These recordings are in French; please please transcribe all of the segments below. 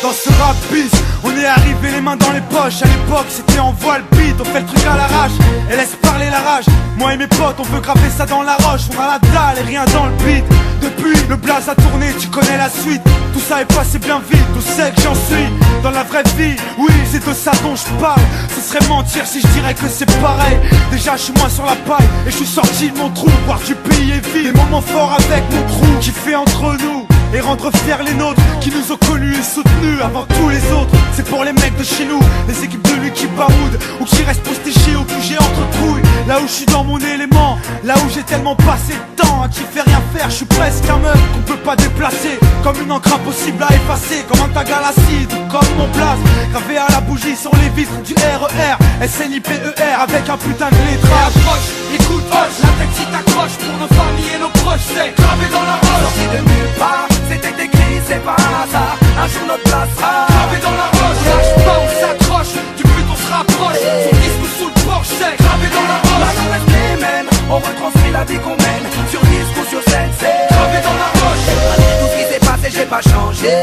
dans ce rap bis. On est arrivé les mains dans les poches. À l'époque c'était en voile beat. On fait le truc à l'arrache et laisse parler la rage. Moi et mes potes on veut graver ça dans la roche. On a la dalle et rien dans le beat. Depuis le blaze a tourné, tu connais la suite. Tout ça est passé bien vite, tout sait que j'en suis dans la vraie vie, oui c'est de ça dont je parle. Ce serait mentir si je dirais que c'est pareil. Déjà je suis moins sur la paille et je suis sorti de mon trou. Voir du pays est vide, des moments forts avec mon crew qui fait entre nous et rendre fiers les nôtres, qui nous ont connus et soutenus avant tous les autres. C'est pour les mecs de chez nous, les équipes de lui qui baroudent ou qui restent postés au QG entre couilles. Là où je suis dans mon élément, là où j'ai tellement passé de temps à qui fait rien faire. Je suis presque un meuf qu'on peut pas déplacer, comme une encre impossible à effacer, comme un tag à l'acide ou comme mon place gravé à la bougie sur les vitres du RER SNIPER avec un putain de lettrage. Approche, écoute, hoche, la tête si t'accroche pour nos familles et nos proches, c'est gravé dans la roche. Sorti de nulle part, c'était écrit, c'est pas un hasard. Un jour notre place sera gravé dans la roche. Lâche pas, on s'accroche, du but on se rapproche. Son disque sous le porche, c'est gravé dans la roche. Maintenant reste les mêmes, on retranscrit la vie qu'on mène. Sur disque ou sur scène, c'est gravé dans la roche. Malgré tout ce qui s'est passé, j'ai pas changé.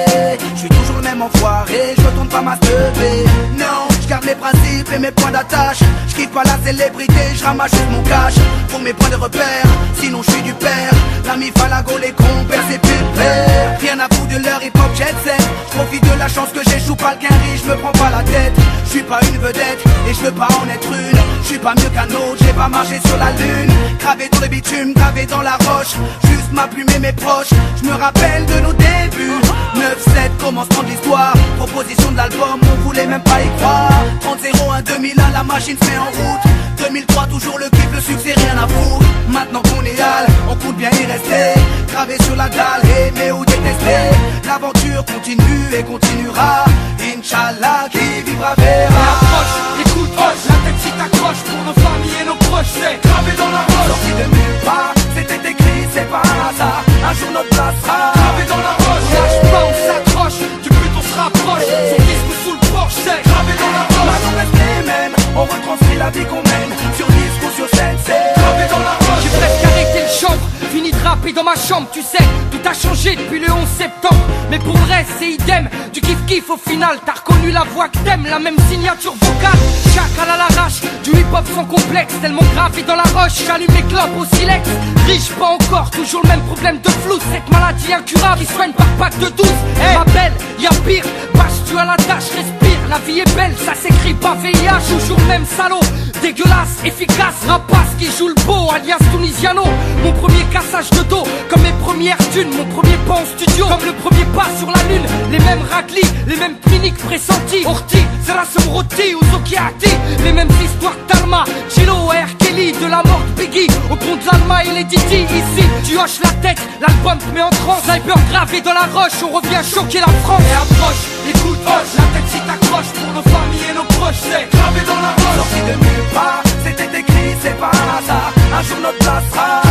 Je suis toujours le même enfoiré, je retourne pas ma teubée. Non, je garde mes principes et mes points d'attache. Je quitte pas la célébrité, je ramasse juste mon cash pour mes points de repère, sinon je suis du père. L'ami Falago, les compères, c'est pépère. Rien à foutre de leur hip-hop jet set. Je profite de la chance que j'échoue pas le quinri, je me prends pas la tête. Je suis pas une vedette et je veux pas en être une. Je suis pas mieux qu'un autre, j'ai pas marché sur la lune. Gravé dans le bitume, gravé dans la roche. Juste ma plume et mes proches, je me rappelle de nos débuts. 9-7, commencement de l'histoire. Proposition de l'album, on voulait même pas y croire. 30-01, 2001, la machine se met en route. 2003, toujours le kiff, le succès, rien à foutre. Maintenant qu'on est hal, on compte bien y rester. Gravé sur la dalle, aimer ou détester. L'aventure continue et continuera. Inch'Allah, qui vivra verra. Approche, écoute, hoche, la tête si t'accroche pour nos familles et nos proches, c'est gravé dans la roche. Sorti de nulle part, c'était écrit, c'est pas un hasard. Un jour notre place sera gravé dans la roche. Lâche pas, on s'accroche, du but on se rapproche. Son disque sous le porche, c'est gravé dans la roche. Maintenant reste les mêmes, on retranscrit la vie qu'on mène. Sur disque ou sur scène, c'est gravé dans la roche. J'ai presque arrêté le chanvre, fini de rapper dans ma chambre, tu sais. Tout a changé depuis le 11 septembre, mais pour le reste c'est idem. Du kiff-kiff au final, t'as reconnu la voix que t'aimes, la même signature vocale. Chacal à l'arrache, du hip-hop sans complexe, tellement gravé dans la roche. J'allume mes clopes au silex, riche pas encore, toujours le même problème de flou. Cette maladie incurable, il soigne par pack de 12. Ma belle, y'a pire, bâche-tu à la tâche, respire. La vie est belle, ça s'écrit pas VIH, toujours le même salaud. Dégueulasse, efficace, rapace qui joue le beau, alias Tunisiano. Mon premier cassage de dos, comme mes premières thunes. Mon premier pas en studio, comme le premier pas sur la lune. Les mêmes raclis, les mêmes cliniques pressenties. Orti, Serasum Roti ou Zokiati. Les mêmes histoires de Talma, Chilo, R. Kelly. De la mort de Biggie, au pont de l'Alma et les Didi. Ici, tu hoches la tête, l'album te met en transe. Sniper gravé dans la roche, on revient choquer la France. Et approche, écoute, hoche, la tête si t'accroche pour nos familles et nos proches, c'est gravé dans la roche. sorti de nulle part, c'était écrit, c'est pas un hasard. Un jour notre place sera